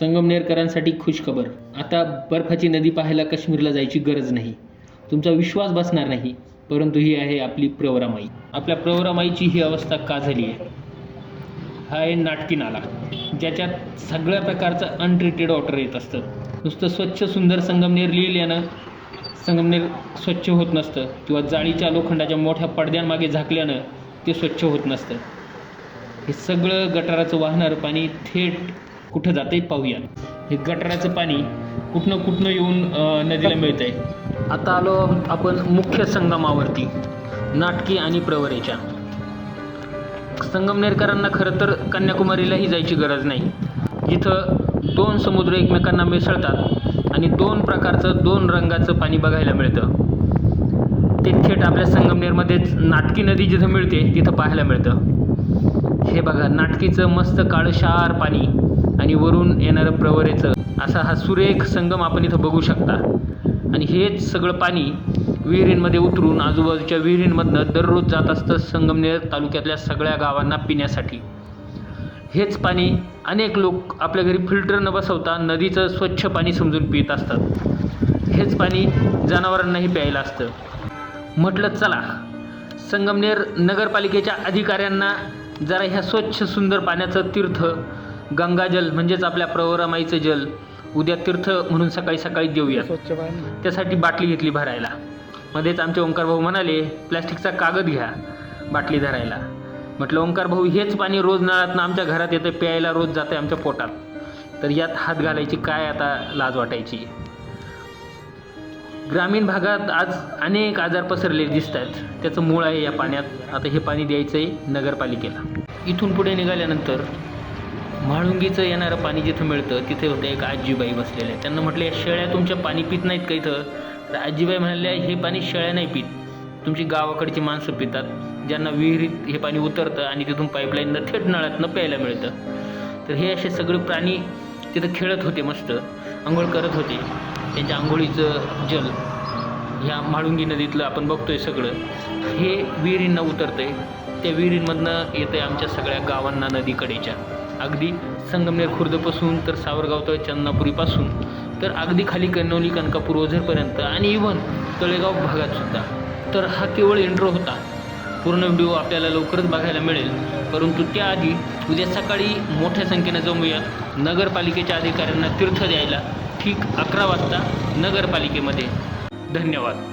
संगमनेरकरांसाठी खुशखबर. आता बर्फाची नदी पाहायला काश्मीरला जायची गरज नाही. तुमचा विश्वास बसणार नाही, परंतु ही आहे आपली प्रवरामाई. आपल्या प्रवरामाईची ही अवस्था का झाली आहे? हा आहे नाटकी नाला, ज्याच्यात सगळ्या प्रकारचं अनट्रीटेड वॉटर येत असतं. नुसतं स्वच्छ सुंदर संगमनेर लिहिल्यानं संगमनेर स्वच्छ होत नसतं, किंवा जाळीच्या लोखंडाच्या मोठ्या पडद्यांमागे झाकल्यानं ते स्वच्छ होत नसतं. हे सगळं गटाराचं वाहणारं पाणी थेट कुठं जाते पाहूया. हे गटाराचं पाणी कुठनं येऊन नदीला मिळतं आहे. आता आलो आपण मुख्य संगमावरती, नाटकी आणि प्रवरेच्या. संगमनेरकरांना खरं तर कन्याकुमारीलाही जायची गरज नाही, जिथं दोन समुद्र एकमेकांना मिसळतात आणि दोन प्रकारचं दोन रंगाचं पाणी बघायला मिळतं. ते थेट आपल्या संगमनेरमध्येच नाटकी नदी जिथं मिळते तिथं पाहायला मिळतं. हे बघा, नाटकीचं मस्त काळशार पाणी आणि वरून येणारं प्रवरेचं, असा हा सुरेख संगम आपण इथं बघू शकता. आणि हेच सगळं पाणी विहिरींमध्ये उतरून आजूबाजूच्या विहिरींमधनं दररोज जात असतं संगमनेर तालुक्यातल्या सगळ्या गावांना पिण्यासाठी. हेच पाणी अनेक लोक आपल्या घरी फिल्टर न बसवता नदीचं स्वच्छ पाणी समजून पित असतात. हेच पाणी जनावरांनाही प्यायला असतं. म्हटलं चला, संगमनेर नगरपालिकेच्या अधिकाऱ्यांना जरा ह्या स्वच्छ सुंदर पाण्याचं तीर्थ, गंगाजल म्हणजेच आपल्या प्रवरामाईचं जल, उद्या तीर्थ म्हणून सकाळी सकाळी देऊया. त्यासाठी बाटली घेतली भरायला. मध्येच आमचे ओंकार भाऊ म्हणाले, प्लॅस्टिकचा कागद घ्या बाटली धरायला. म्हटलं ओंकार भाऊ, हेच पाणी रोज नळातनं आमच्या घरात येतं, प्यायला रोज जातं आमच्या पोटात, तर यात हात घालायची काय आता लाज वाटायची. ग्रामीण भागात आज अनेक आजार पसरले दिसत आहेत. त्याचं मूळ आहे या पाण्यात. आता हे पाणी द्यायचं आहे नगरपालिकेला. इथून पुढे निघाल्यानंतर म्हाळुंगीचं येणारं पाणी जिथं मिळतं तिथे होते एक आजीबाई बसलेल्या. त्यांना म्हटलं, या शेळ्या तुमच्या पाणी पित नाहीत का इथं? तर आजीबाई म्हणाल्या, हे पाणी शेळ्या नाही पित, तुमची गावाकडची माणसं पितात, ज्यांना विहिरीत हे पाणी उतरतं आणि तिथून पाईपलाईननं थेट नळातनं प्यायला मिळतं. तर हे असे सगळे प्राणी तिथं खेळत होते, मस्त आंघोळ करत होते. त्यांच्या आंघोळीचं जल ह्या म्हाळुंगी नदीतलं आपण बघतोय सगळं, हे विहिरींना उतरतं आहे. त्या विहिरींमधनं येतं आहे आमच्या सगळ्या गावांना नदीकडेच्या. अगदी संगमनेर खुर्दपासून तर सावरगाव तर चन्नापुरीपासून तर अगदी खाली कणोली कनकापूर ओझरपर्यंत आणि इव्हन तळेगाव भागातसुद्धा. तर हा केवळ इंट्रो होता. पूर्ण व्हिडिओ आपल्याला लवकरच बघायला मिळेल, परंतु त्याआधी उद्या सकाळी मोठ्या संख्येनं जमूया नगरपालिकेच्या अधिकाऱ्यांना तीर्थ द्यायला, ठीक 11 वाजता नगरपालिकेमध्ये. धन्यवाद.